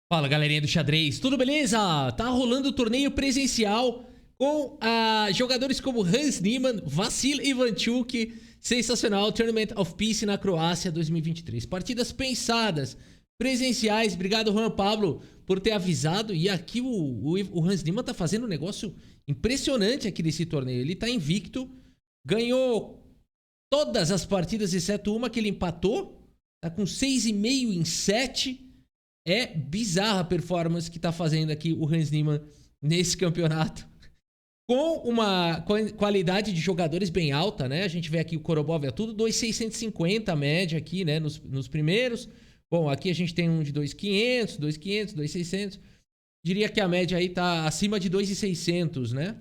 Fala, galerinha do xadrez, tudo beleza? Tá rolando o torneio presencial com jogadores como Hans Niemann, Vassil Ivanchuk, sensacional, Tournament of Peace na Croácia 2023. Partidas pensadas, presenciais, obrigado Juan Pablo por ter avisado. E aqui o Hans Niemann tá fazendo um negócio impressionante aqui nesse torneio. Ele tá invicto, ganhou todas as partidas exceto uma que ele empatou, tá com 6,5 em 7. É bizarra a performance que tá fazendo aqui o Hans Niemann nesse campeonato. Com uma qualidade de jogadores bem alta, né? A gente vê aqui o Korobov é tudo 2,650 a média aqui, né? Nos primeiros. Bom, aqui a gente tem um de 2,500, 2,500, 2,600. Diria que a média aí tá acima de 2,600, né?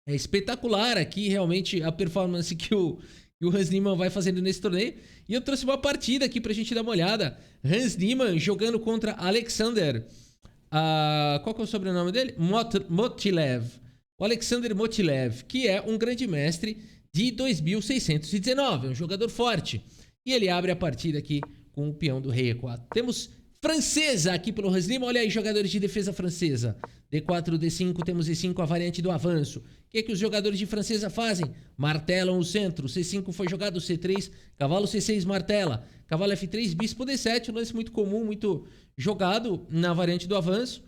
É espetacular aqui realmente a performance que o Hans Niemann vai fazendo nesse torneio. E eu trouxe uma partida aqui pra gente dar uma olhada. Hans Niemann jogando contra Alexander. Qual que é o sobrenome dele? Motilev. O Alexander Motilev, que é um grande mestre de 2.619. É um jogador forte. E ele abre a partida aqui com o peão do rei E4. Temos francesa aqui pelo Hans Niemann. Olha aí, jogadores de defesa francesa. D4, D5, temos E5, a variante do avanço. O que os jogadores de francesa fazem? Martelam o centro. C5 foi jogado, C3, cavalo C6 martela. Cavalo F3, bispo D7, um lance muito comum, muito jogado na variante do avanço.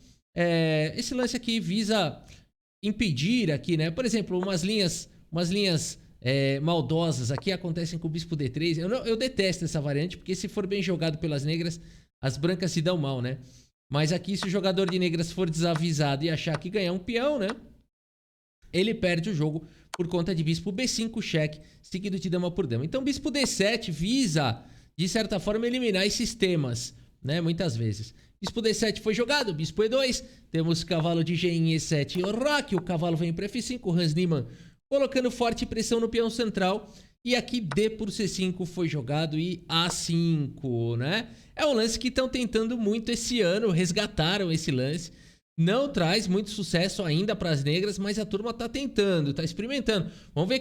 Esse lance aqui visa impedir aqui, né? Por exemplo, umas linhas maldosas aqui acontecem com o bispo D3. Eu detesto essa variante, porque se for bem jogado pelas negras, as brancas se dão mal, né? Mas aqui, se o jogador de negras for desavisado e achar que ganhar um peão, né? Ele perde o jogo por conta de bispo B5, cheque, seguido de dama por dama. Então, bispo D7 visa, de certa forma, eliminar esses temas, né? Muitas vezes. Bispo D7 foi jogado, bispo E2, temos cavalo de G em E7 e o roque, o cavalo vem para F5, o Hans Niemann colocando forte pressão no peão central. E aqui D por C5 foi jogado e A5, né? É um lance que estão tentando muito esse ano, resgataram esse lance. Não traz muito sucesso ainda para as negras, mas a turma tá tentando, tá experimentando. Vamos ver o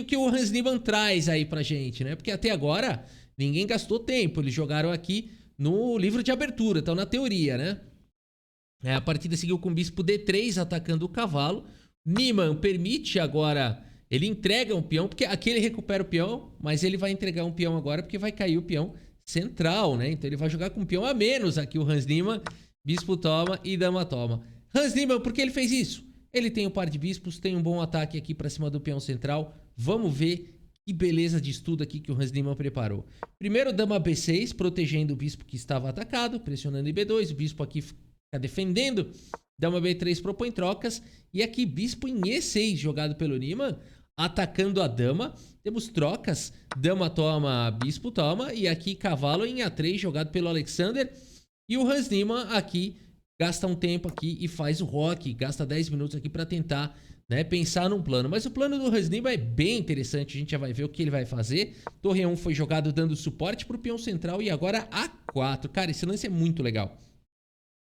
que o Hans Niemann traz aí pra gente, né? Porque até agora ninguém gastou tempo, eles jogaram aqui no livro de abertura, então na teoria, né? A partida seguiu com o bispo D3 atacando o cavalo. Niemann permite agora... Ele entrega um peão, porque aqui ele recupera o peão, mas ele vai entregar um peão agora porque vai cair o peão central, né? Então ele vai jogar com um peão a menos aqui o Hans Niemann. Bispo toma e dama toma. Hans Niemann, por que ele fez isso? Ele tem um par de bispos, tem um bom ataque aqui pra cima do peão central. Vamos ver que beleza de estudo aqui que o Hans Niemann preparou. Primeiro dama B6, protegendo o bispo que estava atacado, pressionando em B2. O bispo aqui fica defendendo. Dama B3 propõe trocas. E aqui bispo em E6 jogado pelo Niemann, atacando a dama. Temos trocas, dama toma, bispo toma. E aqui cavalo em A3 jogado pelo Alexander. E o Hans Niemann aqui gasta um tempo aqui e faz o roque. Gasta 10 minutos aqui para tentar, né, pensar num plano. Mas o plano do Hans Niemann é bem interessante. A gente já vai ver o que ele vai fazer. Torre 1 foi jogado dando suporte para o peão central. E agora A4. Cara, esse lance é muito legal.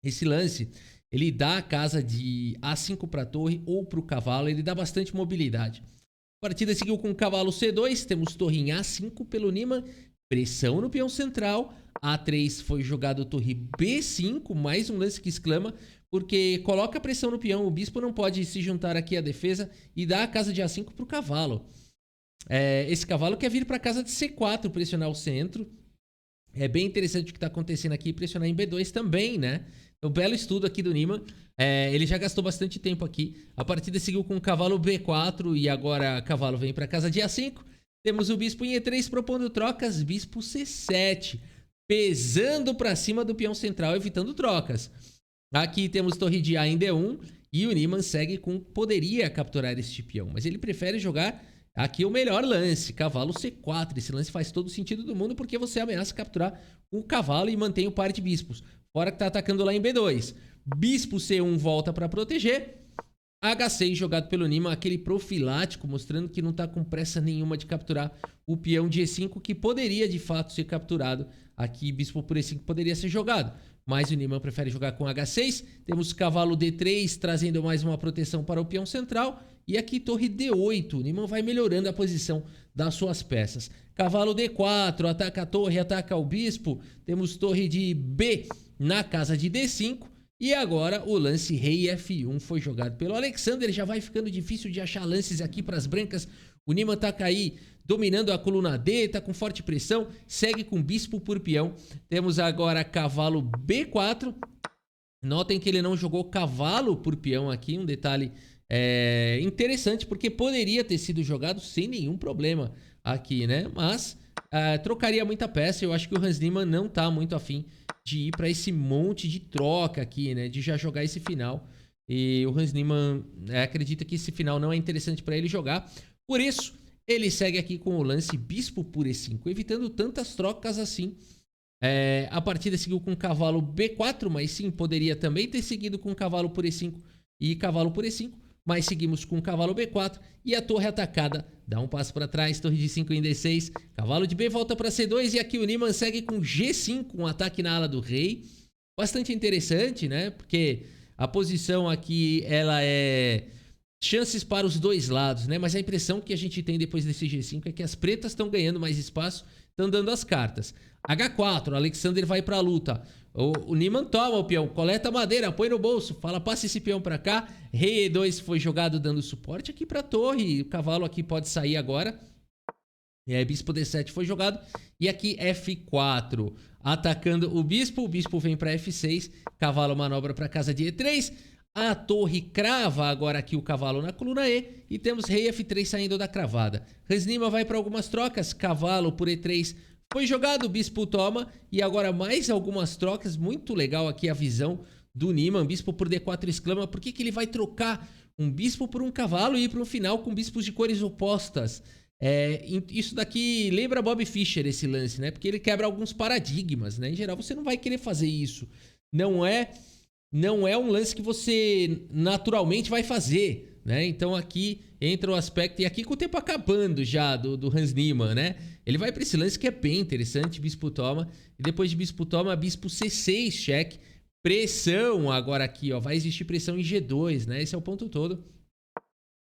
Esse lance... Ele dá a casa de A5 para a torre ou para o cavalo. Ele dá bastante mobilidade. A partida seguiu com o cavalo C2. Temos torre em A5 pelo Niemann. Pressão no peão central. A3 foi jogado torre B5. Mais um lance que exclama. Porque coloca pressão no peão. O bispo não pode se juntar aqui à defesa. E dá a casa de A5 para o cavalo. Esse cavalo quer vir para a casa de C4. Pressionar o centro. É bem interessante o que está acontecendo aqui. Pressionar em B2 também, né? Um belo estudo aqui do Niemann. Ele já gastou bastante tempo aqui. A partida seguiu com o cavalo B4 e agora o cavalo vem para casa de A5. Temos o bispo em E3 propondo trocas. Bispo C7 pesando para cima do peão central, evitando trocas. Aqui temos torre de A em D1 e o Niemann segue com poderia capturar este peão, mas ele prefere jogar aqui o melhor lance, cavalo C4. Esse lance faz todo o sentido do mundo porque você ameaça capturar o cavalo e mantém o par de bispos. Fora que tá atacando lá em B2. Bispo C1 volta para proteger. H6 jogado pelo Niemann, aquele profilático, mostrando que não tá com pressa nenhuma de capturar o peão de E5, que poderia de fato ser capturado. Aqui, bispo por E5 poderia ser jogado, mas o Niemann prefere jogar com H6. Temos cavalo D3, trazendo mais uma proteção para o peão central. E aqui torre D8, o Niemann vai melhorando a posição das suas peças. Cavalo D4, ataca a torre, ataca o bispo. Temos torre de B na casa de D5. E agora o lance rei F1 foi jogado pelo Alexander. Já vai ficando difícil de achar lances aqui para as brancas. O Niemann tá aí dominando a coluna D, tá com forte pressão. Segue com bispo por peão. Temos agora cavalo B4. Notem que ele não jogou cavalo por peão aqui. Um detalhe interessante, porque poderia ter sido jogado sem nenhum problema aqui, né? Mas trocaria muita peça. Eu acho que o Hans Niemann não tá muito afim de ir para esse monte de troca aqui, né? De já jogar esse final. E o Hans Niemann acredita que esse final não é interessante para ele jogar. Por isso, ele segue aqui com o lance bispo por E5, evitando tantas trocas assim. A partida seguiu com cavalo B4, mas sim, poderia também ter seguido com cavalo por E5 e cavalo por E5. Mas seguimos com cavalo B4 e a torre atacada dá um passo para trás, torre de 5 em D6, cavalo de B volta para C2 e aqui o Niemann segue com G5, um ataque na ala do rei. Bastante interessante, né? Porque a posição aqui, ela é chances para os dois lados, né? Mas a impressão que a gente tem depois desse G5 é que as pretas estão ganhando mais espaço, estão dando as cartas. H4, o Alexander vai para a luta. O Niemann toma o peão, coleta madeira, põe no bolso, fala, passa esse peão para cá. Rei E2 foi jogado dando suporte aqui para a torre. O cavalo aqui pode sair agora. Bispo D7 foi jogado. E aqui F4, atacando o bispo vem para F6. Cavalo manobra para casa de E3. A torre crava agora aqui o cavalo na coluna E. E temos rei F3 saindo da cravada. Hans Niemann vai para algumas trocas. Cavalo por E3 foi jogado, o bispo toma. E agora mais algumas trocas. Muito legal aqui a visão do Niemann. Bispo por D4 exclama. Por que ele vai trocar um bispo por um cavalo e ir para um final com bispos de cores opostas? Isso daqui lembra Bob Fischer, esse lance, né? Porque ele quebra alguns paradigmas, né? Em geral, você não vai querer fazer isso. Não é um lance que você naturalmente vai fazer, né? Então aqui entra o aspecto, e aqui com o tempo acabando já do Hans Niemann, né? Ele vai para esse lance que é bem interessante, bispo toma, e depois de bispo toma, bispo C6, cheque, pressão agora aqui, ó, vai existir pressão em G2, né? Esse é o ponto todo.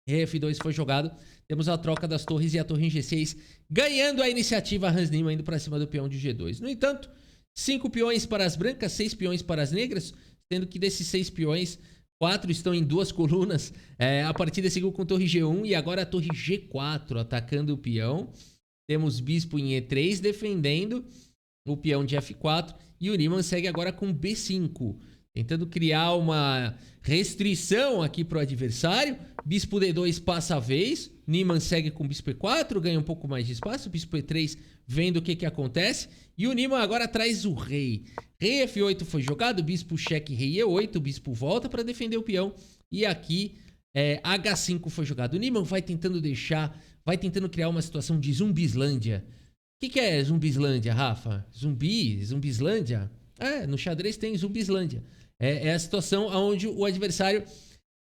F2 foi jogado, temos a troca das torres e a torre em G6, ganhando a iniciativa, Hans Niemann indo para cima do peão de G2. No entanto, 5 peões para as brancas, 6 peões para as negras, sendo que desses 6 peões, 4 estão em 2 colunas. A partida seguiu com torre G1 e agora a torre G4 atacando o peão. Temos bispo em E3 defendendo o peão de F4 e o Niemann segue agora com B5, tentando criar uma restrição aqui para o adversário. Bispo D2 passa a vez, Niemann segue com bispo E4, ganha um pouco mais de espaço, bispo E3 vendo o que acontece, e o Niemann agora traz o rei. Rei F8 foi jogado, bispo cheque, rei E8, o bispo volta para defender o peão, e aqui H5 foi jogado. O Niemann vai tentando criar uma situação de zumbislândia. O que é zumbislândia, Rafa? Zumbislândia? No xadrez tem zumbislândia. É a situação onde o adversário,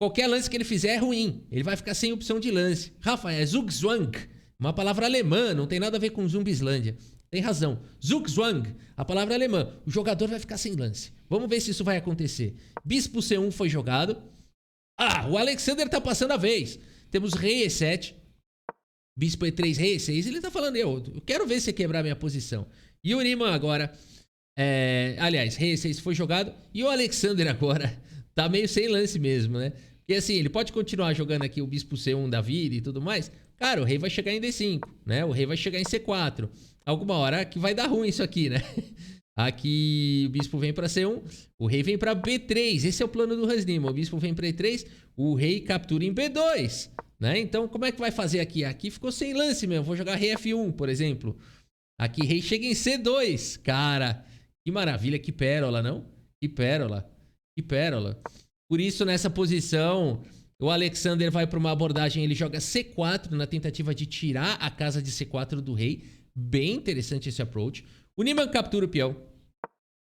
qualquer lance que ele fizer é ruim. Ele vai ficar sem opção de lance. Rafa, é Zugzwang, uma palavra alemã, não tem nada a ver com Zumbislândia. Tem razão. Zugzwang, a palavra alemã. O jogador vai ficar sem lance. Vamos ver se isso vai acontecer. Bispo C1 foi jogado. O Alexander tá passando a vez. Temos rei E7. Bispo E3, rei E6. Ele tá falando, eu quero ver você quebrar minha posição. E o Niemann agora... aliás, rei E6 foi jogado. E o Alexander agora tá meio sem lance mesmo, né? Porque assim, ele pode continuar jogando aqui o bispo C1 da vida e tudo mais. Cara, o rei vai chegar em D5, né? O rei vai chegar em C4. Alguma hora que vai dar ruim isso aqui, né? Aqui o bispo vem para C1, o rei vem para B3. Esse é o plano do Hans Niemann. O bispo vem para E3, o rei captura em B2, né? Então, como é que vai fazer aqui? Aqui ficou sem lance mesmo. Vou jogar rei F1, por exemplo. Aqui rei chega em C2. Cara, que maravilha, que pérola, não? Que pérola. Que pérola. Por isso, nessa posição, o Alexander vai para uma abordagem, ele joga C4 na tentativa de tirar a casa de C4 do rei. Bem interessante esse approach. O Niemann captura o peão.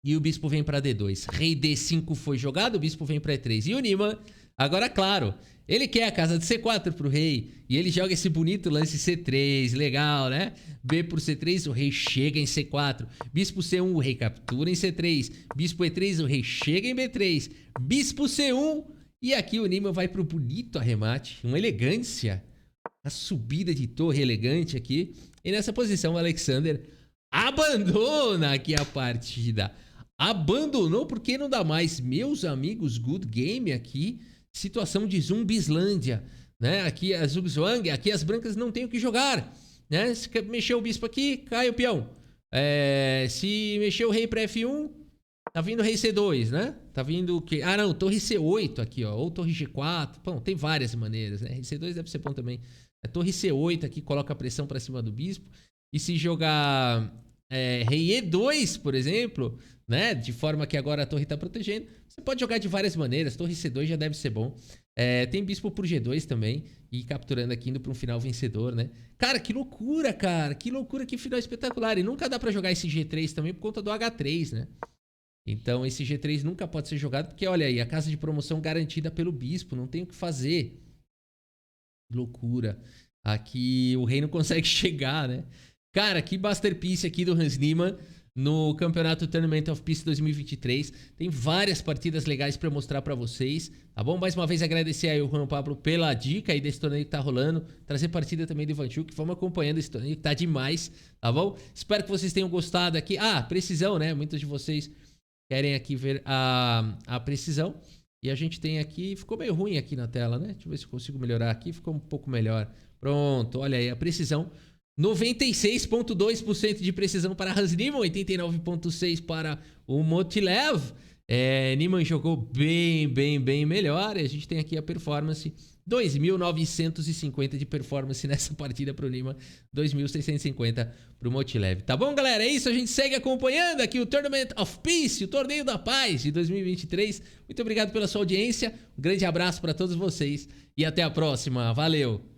E o bispo vem para D2. Rei D5 foi jogado, o bispo vem para E3. E o Niemann, agora claro, ele quer a casa de C4 pro rei. E ele joga esse bonito lance C3. Legal, né? B por C3, o rei chega em C4. Bispo C1, o rei captura em C3. Bispo E3, o rei chega em B3. Bispo C1. E aqui o Niemann vai pro bonito arremate. Uma elegância. A subida de torre elegante aqui. E nessa posição o Alexander abandona aqui a partida. Abandonou porque não dá mais. Meus amigos, good game aqui. Situação de Zumbislândia, né? Aqui a Zugzwang, aqui as brancas não têm o que jogar, né? Se mexer o bispo aqui, cai o peão. Se mexer o rei para F1, tá vindo rei C2, né? Tá vindo o quê? Ah, não, torre C8 aqui, ó. Ou torre G4. Bom, tem várias maneiras, né? Rei C2 deve ser bom também. Torre C8 aqui coloca a pressão para cima do bispo. E se jogar rei E2, por exemplo, né? De forma que agora a torre tá protegendo. Você pode jogar de várias maneiras. Torre C2 já deve ser bom. Tem bispo por G2 também. E capturando aqui, indo para um final vencedor, né? Cara, que loucura, cara. Que loucura, que final espetacular. E nunca dá para jogar esse G3 também por conta do H3, né? Então esse G3 nunca pode ser jogado. Porque olha aí, a casa de promoção garantida pelo bispo. Não tem o que fazer. Que loucura. Aqui o rei não consegue chegar, né? Cara, que masterpiece aqui do Hans Niemann no Campeonato Tournament of Peace 2023. Tem várias partidas legais pra mostrar pra vocês, tá bom? Mais uma vez agradecer aí o Juan Pablo pela dica aí desse torneio que tá rolando. Trazer partida também do Ivanchuk. Vamos acompanhando esse torneio que tá demais, tá bom? Espero que vocês tenham gostado aqui. Ah, precisão, né? Muitos de vocês querem aqui ver a precisão. E a gente tem aqui... Ficou meio ruim aqui na tela, né? Deixa eu ver se eu consigo melhorar aqui. Ficou um pouco melhor. Pronto, olha aí a precisão. 96,2% de precisão para Hans Niemann, 89,6% para o Motilev. Niemann jogou bem melhor. E a gente tem aqui a performance, 2.950 de performance nessa partida para o Niemann, 2.650 para o Motilev. Tá bom, galera? É isso, a gente segue acompanhando aqui o Tournament of Peace, o Torneio da Paz de 2023. Muito obrigado pela sua audiência, um grande abraço para todos vocês e até a próxima. Valeu!